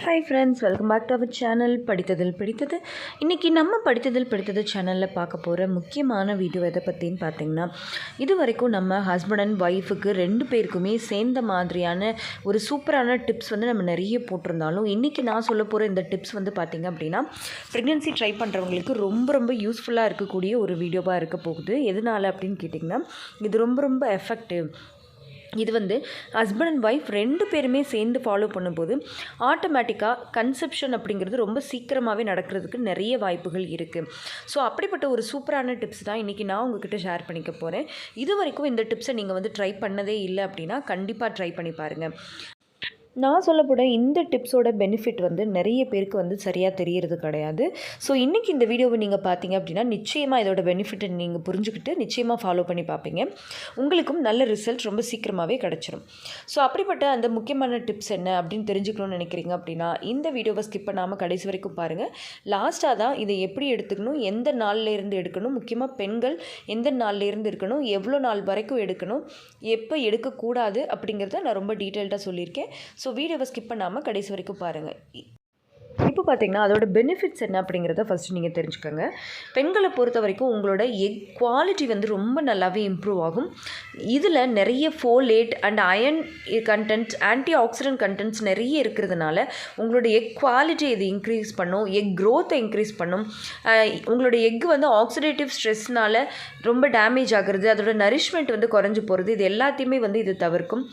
Hi friends, welcome back to our channel படித்ததில் பிடித்தது. இன்றைக்கி நம்ம படித்ததில் பிடித்தது சேனலில் பார்க்க போகிற முக்கியமான வீடியோ எதை பற்றின்னு பார்த்திங்கன்னா, இது வரைக்கும் நம்ம ஹஸ்பண்ட் அண்ட் ஒய்ஃபுக்கு 2 பேருக்குமே சேர்ந்த மாதிரியான ஒரு சூப்பரான டிப்ஸ் வந்து நம்ம நிறைய போட்டிருந்தாலும், இன்றைக்கி நான் சொல்ல போகிற இந்த டிப்ஸ் வந்து பார்த்திங்க அப்படின்னா, ப்ரெக்னென்சி ட்ரை பண்ணுறவங்களுக்கு ரொம்ப யூஸ்ஃபுல்லாக இருக்கக்கூடிய ஒரு வீடியோவாக இருக்க போகுது. எதனால் அப்படின்னு கேட்டிங்கன்னா, இது ரொம்ப எஃபெக்டிவ். இது வந்து ஹஸ்பண்ட் அண்ட் ஒய்ஃப் 2 பேருமே சேர்ந்து ஃபாலோ பண்ணும்போது ஆட்டோமேட்டிக்காக கன்செப்ஷன் அப்படிங்கிறது ரொம்ப சீக்கிரமாகவே நடக்கிறதுக்கு நிறைய வாய்ப்புகள் இருக்குது. ஸோ அப்படிப்பட்ட ஒரு சூப்பரான டிப்ஸ் தான் இன்றைக்கி நான் உங்ககிட்ட ஷேர் பண்ணிக்க போகிறேன். இது வரைக்கும் இந்த டிப்ஸை நீங்கள் வந்து ட்ரை பண்ணதே இல்லை அப்படின்னா கண்டிப்பாக ட்ரை பண்ணி பாருங்கள். நான் சொல்லப்போட இந்த டிப்ஸோட பெனிஃபிட் வந்து நிறைய பேருக்கு வந்து சரியாக தெரியறது கிடையாது. ஸோ இன்றைக்கி இந்த வீடியோவை நீங்கள் பார்த்தீங்க அப்படின்னா நிச்சயமாக இதோட பெனிஃபிட்டை நீங்கள் புரிஞ்சுக்கிட்டு நிச்சயமாக ஃபாலோ பண்ணி பார்ப்பீங்க. உங்களுக்கும் நல்ல ரிசல்ட் ரொம்ப சீக்கிரமாகவே கிடச்சிரும். ஸோ அப்படிப்பட்ட அந்த முக்கியமான டிப்ஸ் என்ன அப்படின்னு தெரிஞ்சுக்கணும்னு நினைக்கிறீங்க அப்படின்னா இந்த வீடியோவை ஸ்கிப் பண்ணாமல் கடைசி வரைக்கும் பாருங்கள். லாஸ்ட்டாக தான் இதை எப்படி எடுத்துக்கணும், எந்த நாளில் இருந்து எடுக்கணும், முக்கியமாக பெண்கள் எந்த நாளில் இருந்து எடுக்கணும், எவ்வளோ நாள் வரைக்கும் எடுக்கணும், எப்போ எடுக்கக்கூடாது அப்படிங்கிறத நான் ரொம்ப டீட்டெயில்டாக சொல்லியிருக்கேன். ஸோ வீடியோவை ஸ்கிப் பண்ணாமல் கடைசி வரைக்கும் பாருங்கள். இப்போ பார்த்திங்கன்னா அதோட பெனிஃபிட்ஸ் என்ன அப்படிங்கிறத ஃபஸ்ட்டு நீங்கள் தெரிஞ்சுக்கோங்க. பெண்களை பொறுத்த வரைக்கும் உங்களோட எக் குவாலிட்டி வந்து ரொம்ப நல்லாவே இம்ப்ரூவ் ஆகும். இதில் நிறைய folate and iron content, antioxidant contents நிறைய இருக்கிறதுனால உங்களோட எக் குவாலிட்டி இது இன்க்ரீஸ் பண்ணும், எக் க்ரோத்தை இன்க்ரீஸ் பண்ணும். உங்களோட எக் வந்து ஆக்சிடேட்டிவ் ஸ்ட்ரெஸ்னால் ரொம்ப டேமேஜ் ஆகிறது, அதோட நரிஷ்மெண்ட் வந்து குறைஞ்சி போகிறது, இது எல்லாத்தையுமே வந்து இது தவிர்க்கும்.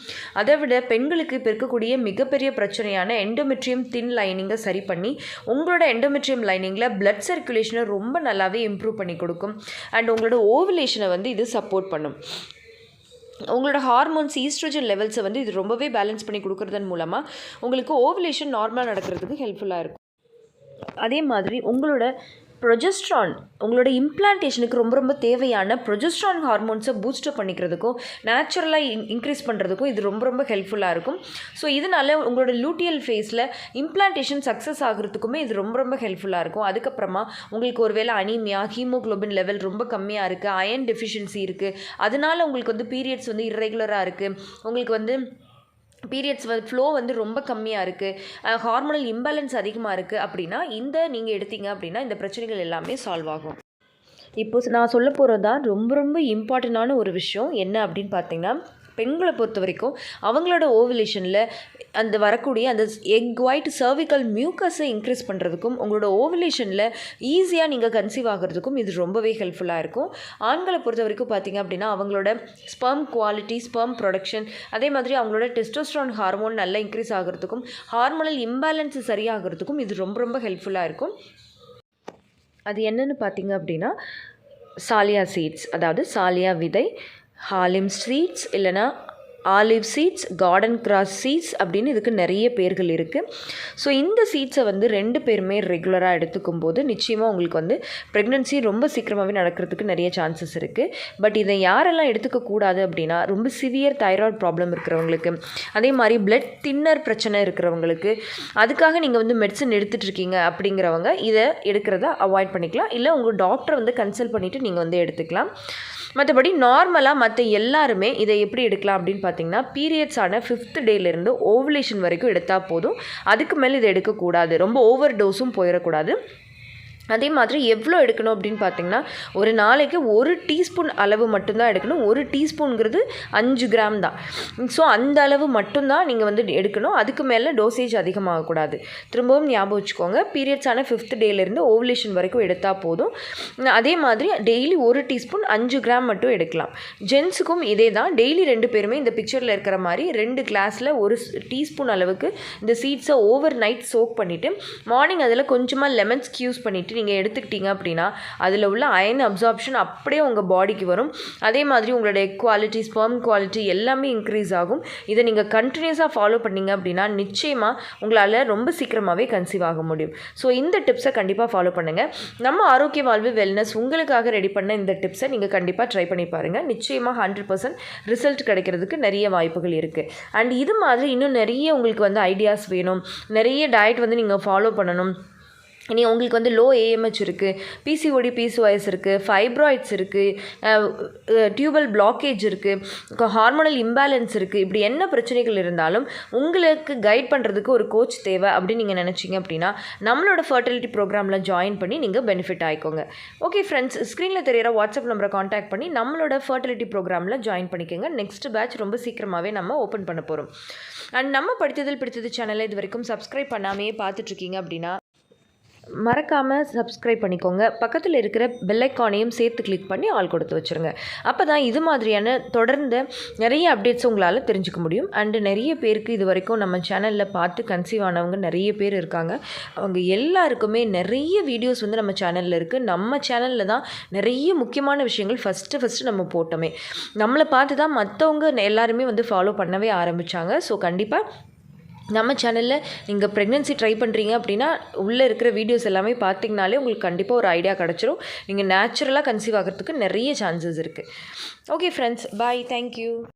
அதை விட பெண்களுக்கு இப்போ இருக்கக்கூடிய மிகப்பெரிய பிரச்சனையான எண்டோமெட்ரியம் தின் லைனிங்கை சரி பண்ணி உங்களோட எண்டோமெட்ரியம் லைனிங்கில் பிளட் சர்க்குலேஷனை ரொம்ப நல்லாவே இம்ப்ரூவ் பண்ணி கொடுக்கும். அண்ட் உங்களோட ஓவுலேஷனை வந்து இது சப்போர்ட் பண்ணும். உங்களோட ஹார்மோன்ஸ் ஈஸ்ட்ரோஜன் லெவல்ஸை வந்து இது ரொம்பவே பேலன்ஸ் பண்ணி கொடுக்குறதன் மூலமாக உங்களுக்கு ஓவுலேஷன் நார்மலாக நடக்கிறதுக்கு ஹெல்ப்ஃபுல்லாக இருக்கும். அதே மாதிரி உங்களோட ப்ரொஜெஸ்ட்ரான், உங்களோட இம்ப்ளான்டேஷனுக்கு ரொம்ப தேவையான ப்ரொஜெஸ்ட்ரான் ஹார்மோன்ஸை பூஸ்டப் பண்ணிக்கிறதுக்கும் நேச்சுரலாக இன்க்ரீஸ் பண்ணுறதுக்கும் இது ரொம்ப ஹெல்ப்ஃபுல்லாக இருக்கும். ஸோ இதனால் உங்களோட லூட்டியல் ஃபேஸில் இம்ப்ளான்டேஷன் சக்ஸஸ் ஆகிறதுக்குமே இது ரொம்ப ஹெல்ப்ஃபுல்லாக இருக்கும். அதுக்கப்புறமா உங்களுக்கு ஒரு வேளை அனீமியா, ஹீமோக்ளோபின் லெவல் ரொம்ப கம்மியாக இருக்குது, அயன் டெஃபிஷியன்சி இருக்குது, அதனால் உங்களுக்கு வந்து பீரியட்ஸ் வந்து இர்ரெகுலராக இருக்குது, உங்களுக்கு வந்து பீரியட்ஸ் ஃப்ளோ வந்து ரொம்ப கம்மியாக இருக்குது, ஹார்மோனல் இம்பேலன்ஸ் அதிகமாக இருக்குது அப்படின்னா இந்த நீங்கள் எடுத்தீங்க அப்படின்னா இந்த பிரச்சனைகள் எல்லாமே சால்வ் ஆகும். இப்போது நான் சொல்ல போகிறது தான் ரொம்ப இம்பார்ட்டண்டான ஒரு விஷயம். என்ன அப்படின்னு பார்த்தீங்கன்னா, பெண்களை பொறுத்த வரைக்கும் அவங்களோட ஓவுலேஷனில் அந்த வரக்கூடிய அந்த எக் ஒயிட் சர்விக்கல் மியூக்கஸை இன்க்ரீஸ் பண்ணுறதுக்கும் உங்களோட ஓவுலேஷனில் ஈஸியாக நீங்கள் கன்சீவ் ஆகிறதுக்கும் இது ரொம்பவே ஹெல்ப்ஃபுல்லாக இருக்கும். ஆண்களை பொறுத்த வரைக்கும் பார்த்திங்க அப்படின்னா அவங்களோட ஸ்பெர்ம் குவாலிட்டி, ஸ்பெர்ம் ப்ரொடக்ஷன், அதே மாதிரி அவங்களோட டெஸ்டோஸ்டெரான் ஹார்மோன் நல்லா இன்க்ரீஸ் ஆகிறதுக்கும் ஹார்மோனல் இம்பேலன்ஸ் சரியாகிறதுக்கும் இது ரொம்ப ஹெல்ப்ஃபுல்லாக இருக்கும். அது என்னென்னு பார்த்திங்க அப்படின்னா சாலியா சீட்ஸ், அதாவது சாலியா விதை, ஹாலிம் சீட்ஸ், இல்லைனா ஆலிவ் சீட்ஸ், கார்டன் கிராஸ் சீட்ஸ் அப்படின்னு இதுக்கு நிறைய பேர்கள் இருக்குது. ஸோ இந்த சீட்ஸை வந்து 2 பேருமே ரெகுலராக எடுத்துக்கும் போது நிச்சயமாக உங்களுக்கு வந்து ப்ரெக்னென்சி ரொம்ப சீக்கிரமாகவே நடக்கிறதுக்கு நிறைய சான்சஸ் இருக்குது. பட் இதை யாரெல்லாம் எடுத்துக்கக்கூடாது அப்படின்னா ரொம்ப சிவியர் தைராய்டு ப்ராப்ளம் இருக்கிறவங்களுக்கு, அதே மாதிரி பிளட் தின்னர் பிரச்சனை இருக்கிறவங்களுக்கு, அதுக்காக நீங்கள் வந்து மெடிசன் எடுத்துகிட்ருக்கீங்க அப்படிங்கிறவங்க இதை எடுக்கிறத அவாய்ட் பண்ணிக்கலாம். இல்லை உங்கள் டாக்டரை வந்து கன்சல்ட் பண்ணிவிட்டு நீங்கள் வந்து எடுத்துக்கலாம். மற்றபடி நார்மலாக மற்ற எல்லாருமே இதை எப்படி எடுக்கலாம் அப்படின்னு பார்த்தீங்கன்னா, பீரியட்ஸான 5th டேலேருந்து ஓவுலேஷன் வரைக்கும் எடுத்தால் போதும். அதுக்கு மேலே இதை எடுக்கக்கூடாது, ரொம்ப ஓவர் டோஸும் போயிடக்கூடாது. அதே மாதிரி எவ்வளோ எடுக்கணும் அப்படின்னு பார்த்திங்கன்னா, ஒரு நாளைக்கு 1 டீஸ்பூன் அளவு மட்டும்தான் எடுக்கணும். 1 டீஸ்பூனுங்கிறது 5 கிராம் தான். ஸோ அந்த அளவு மட்டும்தான் நீங்கள் வந்து எடுக்கணும். அதுக்கு மேலே டோசேஜ் அதிகமாகக்கூடாது. திரும்பவும் ஞாபகம் வச்சுக்கோங்க, பீரியட்ஸான 5th டேலேருந்து ஓவுலேஷன் வரைக்கும் எடுத்தால் போதும். அதே மாதிரி டெய்லி 1 டீஸ்பூன் 5 கிராம் மட்டும் எடுக்கலாம். ஜென்ஸுக்கும் இதே தான். டெய்லி 2 பேருமே இந்த பிக்சரில் இருக்கிற மாதிரி 2 கிளாஸில் 1 டீஸ்பூன் அளவுக்கு இந்த சீட்ஸை ஓவர் நைட் சோக் பண்ணிவிட்டு மார்னிங் அதில் கொஞ்சமாக லெமன் ஸ்க்யூஸ் பண்ணிவிட்டு நீங்கள் எடுத்துக்கிட்டீங்க அப்படின்னா அதில் உள்ள அயன் அப்சார்ப்ஷன் அப்படியே உங்கள் பாடிக்கு வரும். அதே மாதிரி உங்களோட எக் குவாலிட்டி, ஸ்பெர்ம் குவாலிட்டி எல்லாமே இன்க்ரீஸ் ஆகும். இதை நீங்கள் கண்டினியூஸாக ஃபாலோ பண்ணிங்க அப்படின்னா நிச்சயமாக உங்களால் ரொம்ப சீக்கிரமாகவே கன்சீவ் ஆக முடியும். ஸோ இந்த டிப்ஸை கண்டிப்பாக ஃபாலோ பண்ணுங்கள். நம்ம ஆரோக்கிய வாழ்வு வெல்னஸ் உங்களுக்காக ரெடி பண்ண இந்த டிப்ஸை நீங்கள் கண்டிப்பாக ட்ரை பண்ணி பாருங்கள். நிச்சயமாக 100% ரிசல்ட் கிடைக்கிறதுக்கு நிறைய வாய்ப்புகள் இருக்குது. அண்ட் இது மாதிரி இன்னும் நிறைய உங்களுக்கு வந்து ஐடியாஸ் வேணும், நிறைய டயட் வந்து நீங்கள் ஃபாலோ பண்ணணும், இனி உங்களுக்கு வந்து லோ ஏஎம்ஹெச் இருக்குது, பிசிஓடி பிசிஓஎஸ் இருக்குது, ஃபைப்ராய்ட்ஸ் இருக்குது, டியூபல் பிளாக்கேஜ் இருக்குது, ஹார்மோனல் இம்பேலன்ஸ் இருக்குது. இப்படி என்ன பிரச்சனைகள் இருந்தாலும் உங்களுக்கு கைட் பண்ணுறதுக்கு ஒரு கோச் தேவை அப்படின்னு நீங்கள் நினச்சிங்க அப்படின்னா நம்மளோட ஃபர்டிலிட்டி ப்ரோக்ராமில் ஜாயின் பண்ணி நீங்கள் பெனிஃபிட் ஆகிக்கோங்க. ஓகே ஃப்ரெண்ட்ஸ், ஸ்க்ரீனில் தெரியிற வாட்ஸ்அப் நம்பரை காண்டாக்ட் பண்ணி நம்மளோட ஃபர்டிலிட்டி ப்ரோக்ராமில் ஜாயின் பண்ணிக்கோங்க. நெக்ஸ்ட் பேட்ச் ரொம்ப சீக்கிரமாகவே நம்ம ஓப்பன் பண்ண போகிறோம். அண்ட் நம்ம படித்ததில் பிடித்தது சேனலை இது வரைக்கும் சப்ஸ்கிரைப் பண்ணாமையே பார்த்துட்ருக்கீங்க அப்படின்னா மறக்காமல் சப்ஸ்கிரைப் பண்ணிக்கோங்க. பக்கத்தில் இருக்கிற பெல் ஐக்கானையும் சேர்த்து கிளிக் பண்ணி ஆல் கொடுத்து வச்சுருங்க. அப்போ தான் இது மாதிரியான தொடர்ந்து நிறைய அப்டேட்ஸ் உங்களால் தெரிஞ்சுக்க முடியும். அண்டு நிறைய பேருக்கு இது வரைக்கும் நம்ம சேனலில் பார்த்து கன்சீவ் ஆனவங்க நிறைய பேர் இருக்காங்க. அவங்க எல்லாருக்குமே நிறைய வீடியோஸ் வந்து நம்ம சேனலில் இருக்குது. நம்ம சேனலில் தான் நிறைய முக்கியமான விஷயங்கள் ஃபஸ்ட்டு நம்ம போட்டோமே. நம்மளை பார்த்து தான் மற்றவங்க எல்லாருமே வந்து ஃபாலோ பண்ணவே ஆரம்பித்தாங்க. ஸோ கண்டிப்பாக நம்ம சேனலில் நீங்கள் ப்ரெக்னென்சி ட்ரை பண்ணுறீங்க அப்படின்னா உள்ளே இருக்கிற வீடியோஸ் எல்லாமே பார்த்திங்கனாலே உங்களுக்கு கண்டிப்பாக ஒரு ஐடியா கிடச்சிரும். நீங்கள் நேச்சுரலாக கன்சீவ் ஆகிறதுக்கு நிறைய சான்சஸ் இருக்குது. ஓகே ஃப்ரெண்ட்ஸ், பாய், தேங்க்யூ.